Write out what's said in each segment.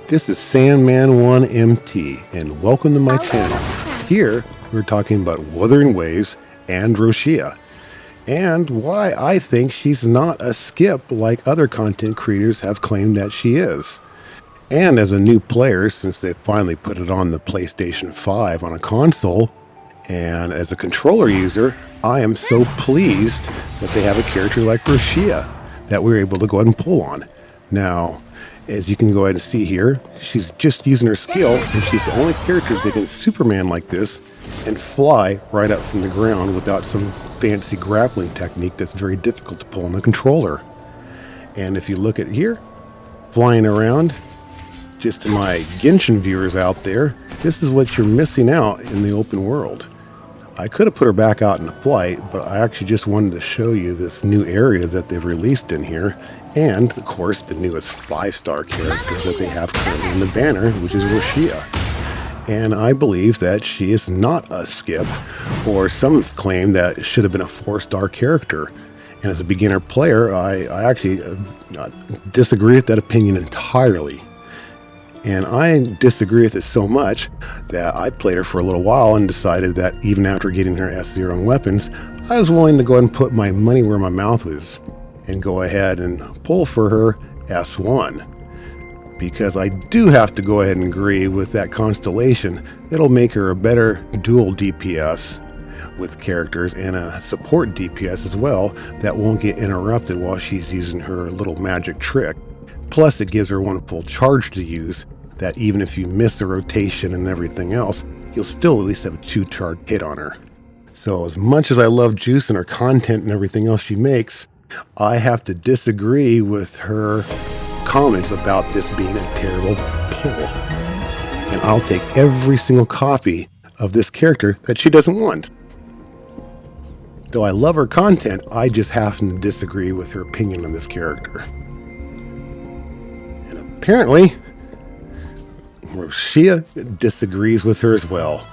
This is Sandman1MT, and welcome to my channel. Here, we're talking about Wuthering Waves and Rosia, and why I think she's not a skip like other content creators have claimed that she is. And as a new player, since they finally put it on the PlayStation 5 on a console, and as a controller user, I am so pleased that they have a character like Rosia that we're able to go ahead and pull on. Now, as you can go ahead and see here, she's just using her skill, and she's the only character that can Superman like this and fly right up from the ground without some fancy grappling technique that's very difficult to pull on the controller. And if you look at here, flying around, just to my Genshin viewers out there, this is what you're missing out in the open world. I could have put her back out in the flight, but I actually just wanted to show you this new area that they've released in here, and of course the newest 5-star character that they have currently in the banner, which is Rosia. And I believe that she is not a skip, or some claim that it should have been a 4-star character. And as a beginner player, I actually disagree with that opinion entirely. And I disagree with it so much that I played her for a little while and decided that even after getting her S0 in weapons, I was willing to go ahead and put my money where my mouth was and go ahead and pull for her S1. Because I do have to go ahead and agree with that constellation. It'll make her a better dual DPS with characters and a support DPS as well that won't get interrupted while she's using her little magic trick. Plus, it gives her one full charge to use, that even if you miss the rotation and everything else, you'll still at least have a 2-charge hit on her. So as much as I love Juice and her content and everything else she makes, I have to disagree with her comments about this being a terrible pull. And I'll take every single copy of this character that she doesn't want. Though I love her content, I just happen to disagree with her opinion on this character. Apparently, Rosia disagrees with her as well.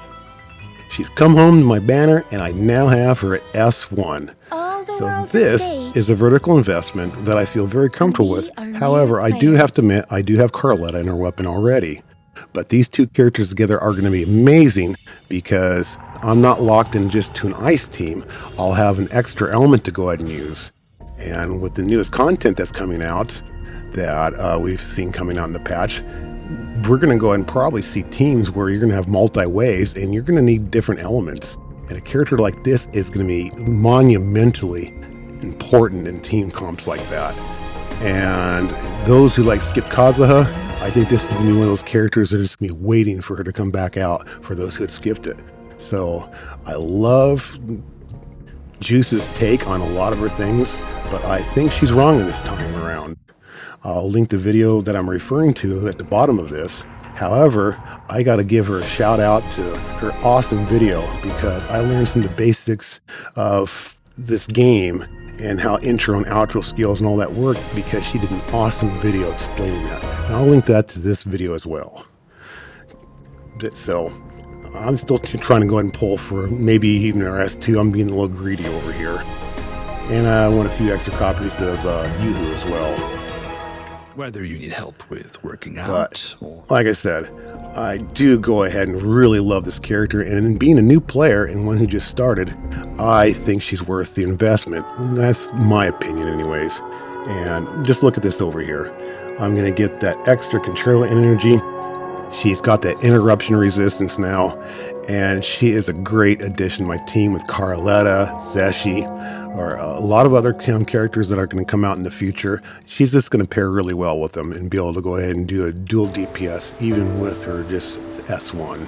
She's come home to my banner, and I now have her at S1. So this is a vertical investment that I feel very comfortable with. However, I do have to admit, I do have Carletta in her weapon already. But these two characters together are going to be amazing because I'm not locked in just to an ice team. I'll have an extra element to go ahead and use. And with the newest content that's coming out, that we've seen coming out in the patch, we're going to go ahead and probably see teams where you're going to have multi-waves and you're going to need different elements. And a character like this is going to be monumentally important in team comps like that. And those who like skip Kazuha, I think this is going to be one of those characters that are just going to be waiting for her to come back out for those who had skipped it. So I love Juice's take on a lot of her things, but I think she's wrong this time around. I'll link the video that I'm referring to at the bottom of this. However, I got to give her a shout out to her awesome video because I learned some of the basics of this game and how intro and outro skills and all that work because she did an awesome video explaining that. And I'll link that to this video as well. So I'm still trying to go ahead and pull for maybe even our S2. I'm being a little greedy over here. And I want a few extra copies of Yoo-Hoo as well. Whether you need help with working out or... Like I said, I do go ahead and really love this character, and being a new player and one who just started, I think she's worth the investment. That's my opinion anyways. And just look at this over here. I'm going to get that extra controller energy. She's got that interruption resistance now, and she is a great addition to my team with Carletta, Zeshi, or a lot of other characters that are going to come out in the future. She's just going to pair really well with them and be able to go ahead and do a dual DPS even with her just S1.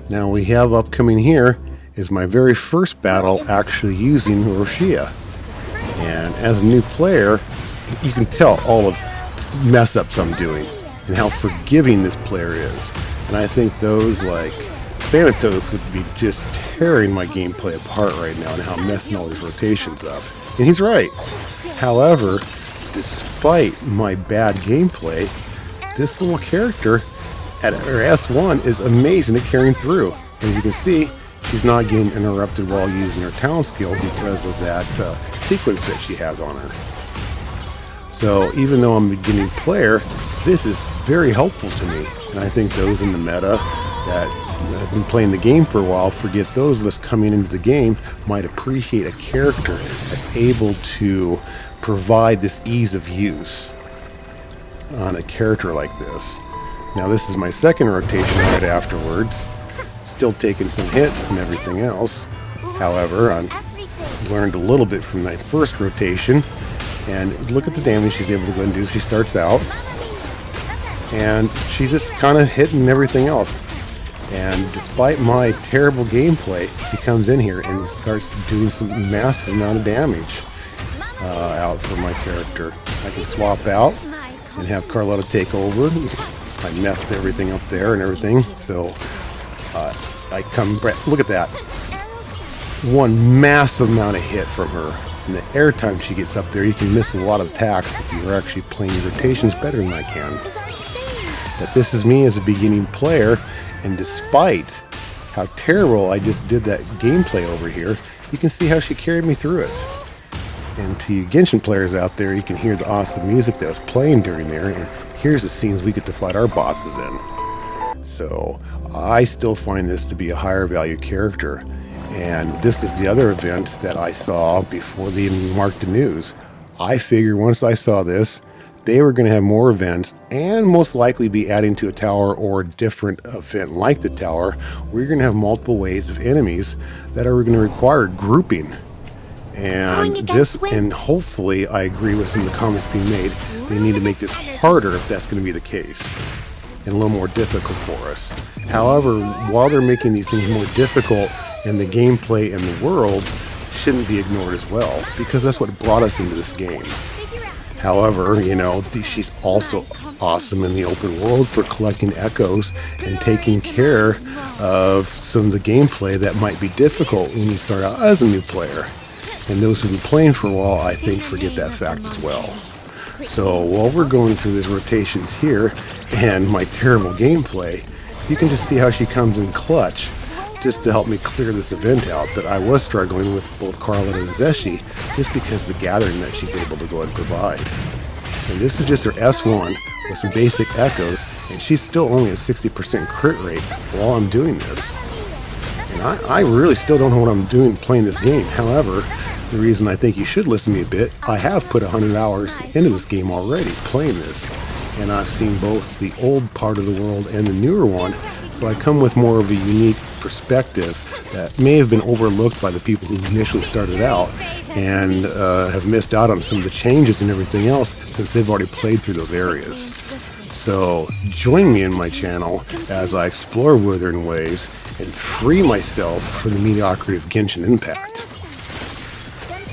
Now we have upcoming here is my very first battle actually using Rosia. And as a new player, you can tell all of mess ups I'm doing and how forgiving this player is. And I think those like Sanitos would be just tearing my gameplay apart right now and how I'm messing all these rotations up. And he's right. However, despite my bad gameplay, this little character at her S1 is amazing at carrying through. As you can see, she's not getting interrupted while using her talent skill because of that sequence that she has on her. So even though I'm a beginning player, this is very helpful to me. And I think those in the meta that have been playing the game for a while, forget those of us coming into the game, might appreciate a character that's able to provide this ease of use on a character like this. Now this is my second rotation right afterwards. Still taking some hits and everything else. However, I learned a little bit from that first rotation. And look at the damage she's able to go and do. She starts out, and she's just kind of hitting everything else. And despite my terrible gameplay, she comes in here and starts doing some massive amount of damage out for my character. I can swap out and have Carlotta take over. I messed everything up there and everything. So I come, look at that. One massive amount of hit from her. And the airtime she gets up there, you can miss a lot of attacks if you're actually playing rotations better than I can. But this is me as a beginning player, and despite how terrible I just did that gameplay over here, you can see how she carried me through it. And to you Genshin players out there, you can hear the awesome music that was playing during there, and here's the scenes we get to fight our bosses in. So I still find this to be a higher value character. And this is the other event that I saw before they even marked the news. I figured once I saw this, they were going to have more events and most likely be adding to a tower or a different event like the tower, where you're going to have multiple waves of enemies that are going to require grouping. And this, and hopefully I agree with some of the comments being made, they need to make this harder if that's going to be the case, and a little more difficult for us. However, while they're making these things more difficult, and the gameplay and the world shouldn't be ignored as well, because that's what brought us into this game. However, you know, she's also awesome in the open world for collecting echoes and taking care of some of the gameplay that might be difficult when you start out as a new player. And those who've been playing for a while, I think, forget that fact as well. So while we're going through these rotations here and my terrible gameplay, you can just see how she comes in clutch just to help me clear this event out that I was struggling with both Carlotta and Zeshi, just because the gathering that she's able to go and provide. And this is just her S1 with some basic echoes, and she's still only at 60% crit rate while I'm doing this. And I really still don't know what I'm doing playing this game. However, the reason I think you should listen to me a bit, I have put 100 hours into this game already playing this, and I've seen both the old part of the world and the newer one. So I come with more of a unique perspective that may have been overlooked by the people who initially started out and have missed out on some of the changes and everything else since they've already played through those areas. So join me in my channel as I explore Wuthering Waves and free myself from the mediocrity of Genshin Impact.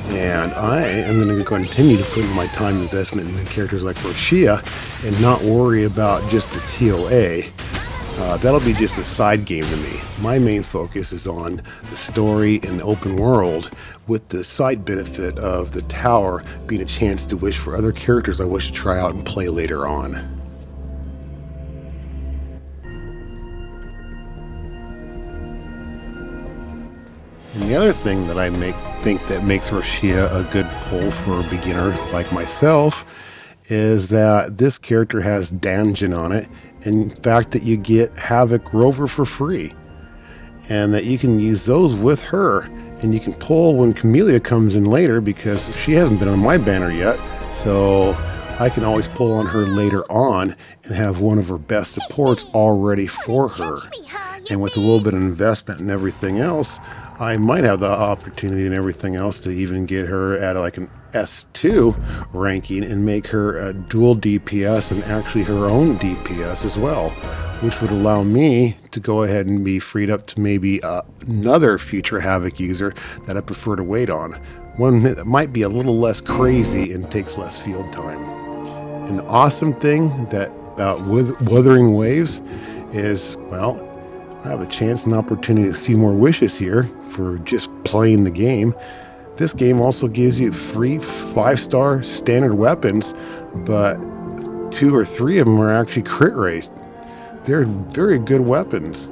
And I am going to continue to put in my time investment in characters like Rosia and not worry about just the TOA. That'll be just a side game to me. My main focus is on the story and the open world, with the side benefit of the tower being a chance to wish for other characters I wish to try out and play later on. And the other thing that I think that makes Rosia a good pull for a beginner like myself is that this character has Dungeon on it, and the fact that you get Havoc Rover for free, and that you can use those with her, and you can pull when Camellia comes in later, because she hasn't been on my banner yet, so I can always pull on her later on and have one of her best supports already for her. And with a little bit of investment and everything else, I might have the opportunity and everything else to even get her at like an S2 ranking and make her a dual DPS and actually her own DPS as well, which would allow me to go ahead and be freed up to maybe another future Havoc user that I prefer to wait on. One that might be a little less crazy and takes less field time. And the awesome thing about Wuthering Waves is, well, I have a chance and opportunity, a few more wishes here for just playing the game. This game also gives you free 5-star standard weapons, but 2 or 3 of them are actually crit rate. They're very good weapons.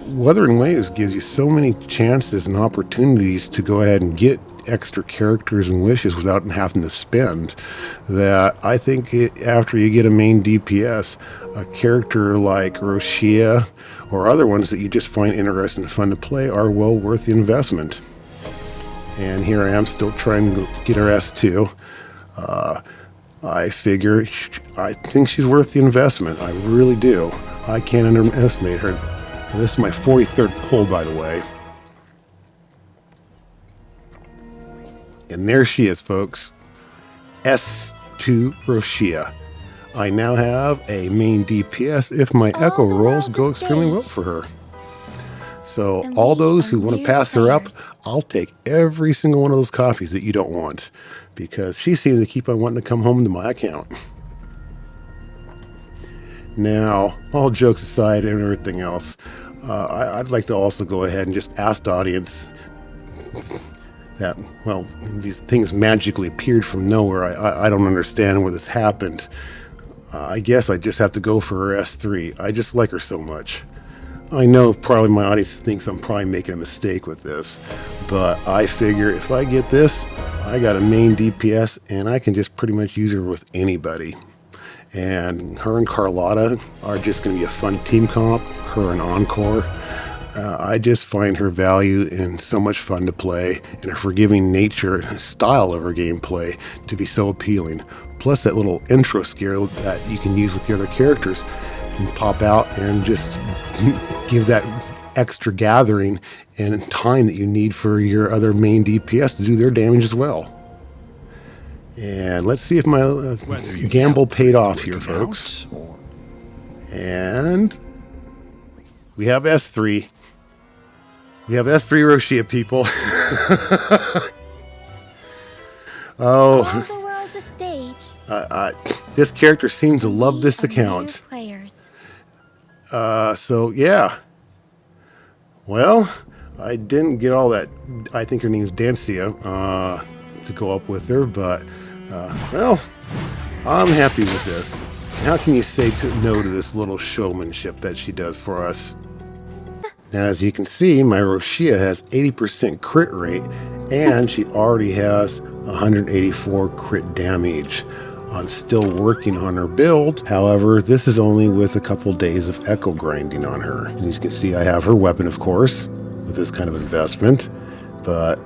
Wuthering Waves gives you so many chances and opportunities to go ahead and get extra characters and wishes without having to spend. That I think after you get a main DPS, a character like Rosia or other ones that you just find interesting and fun to play are well worth the investment. And here I am still trying to get her S2. I think she's worth the investment. I really do. I can't underestimate her. And this is my 43rd pull, by the way. And there she is, folks. S2 Rosia. I now have a main DPS if my echo rolls go extremely well for her. So all those who want to pass her up, I'll take every single one of those copies that you don't want, because she seems to keep on wanting to come home to my account. Now, all jokes aside and everything else, I'd like to also go ahead and just ask the audience that, well, these things magically appeared from nowhere. I don't understand where this happened. I guess I just have to go for her S3. I just like her so much. I know probably my audience thinks I'm probably making a mistake with this, but I figure if I get this, I got a main DPS and I can just pretty much use her with anybody. And her and Carlotta are just going to be a fun team comp, her and Encore. I just find her value in so much fun to play, and her forgiving nature and style of her gameplay to be so appealing. Plus that little intro skill that you can use with the other characters can pop out and just give that extra gathering and time that you need for your other main DPS to do their damage as well. And let's see if my gamble paid off here, folks. And we have S3. We have S3 Rocia, people. All the world's a stage. This character seems to love this account. So yeah. Well, I didn't get all that. I think her name's Dancia to go up with her, but well, I'm happy with this. How can you say no to this little showmanship that she does for us? Now, as you can see, my Rocia has 80% crit rate, and she already has 184 crit damage. I'm still working on her build. However, this is only with a couple days of echo grinding on her. And as you can see, I have her weapon, of course, with this kind of investment, but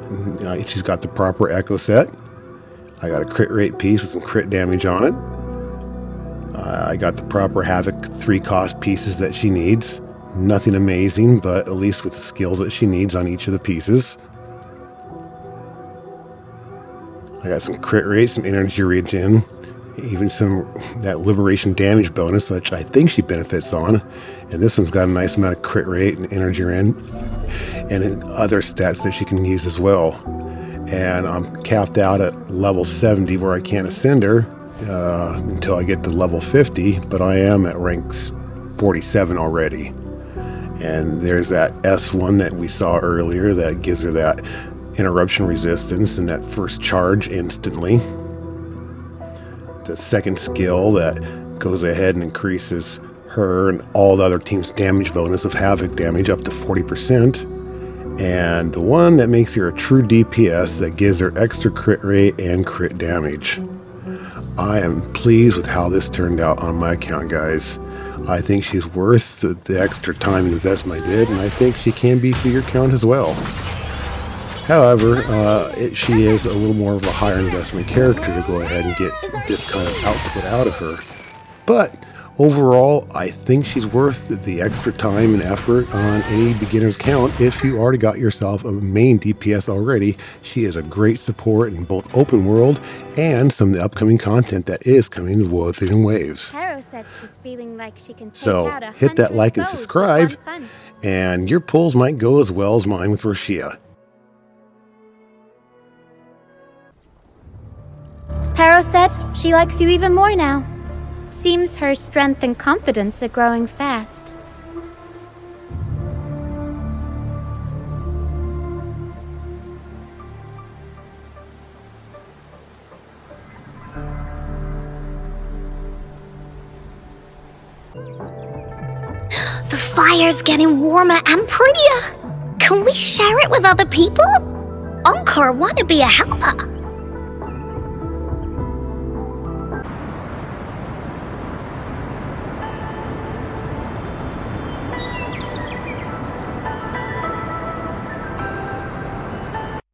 she's got the proper echo set. I got a crit rate piece with some crit damage on it. I got the proper Havoc 3 cost pieces that she needs. Nothing amazing, but at least with the skills that she needs on each of the pieces. I got some crit rate, some energy regen, even some that liberation damage bonus, which I think she benefits on. And this one's got a nice amount of crit rate and energy regen, and other stats that she can use as well. And I'm capped out at level 70 where I can't ascend her until I get to level 50, but I am at rank 47 already. And there's that S1 that we saw earlier that gives her that interruption resistance and that first charge instantly. The second skill that goes ahead and increases her and all the other team's damage bonus of Havoc damage up to 40%. And the one that makes her a true DPS that gives her extra crit rate and crit damage. I am pleased with how this turned out on my account, guys. I think she's worth the extra time and investment I did, and I think she can be for your account as well. However, she is a little more of a higher investment character to go ahead and get this kind of output out of her. But overall, I think she's worth the extra time and effort on any beginner's account. If you already got yourself a main DPS already, she is a great support in both open world and some of the upcoming content that is coming to Wuthering Waves. Said she's feeling like she can take So out hit that like and subscribe, and your pulls might go as well as mine with Rosia. Hero said she likes you even more now. Seems her strength and confidence are growing fast. The fire's getting warmer and prettier. Can we share it with other people? Encore want to be a helper.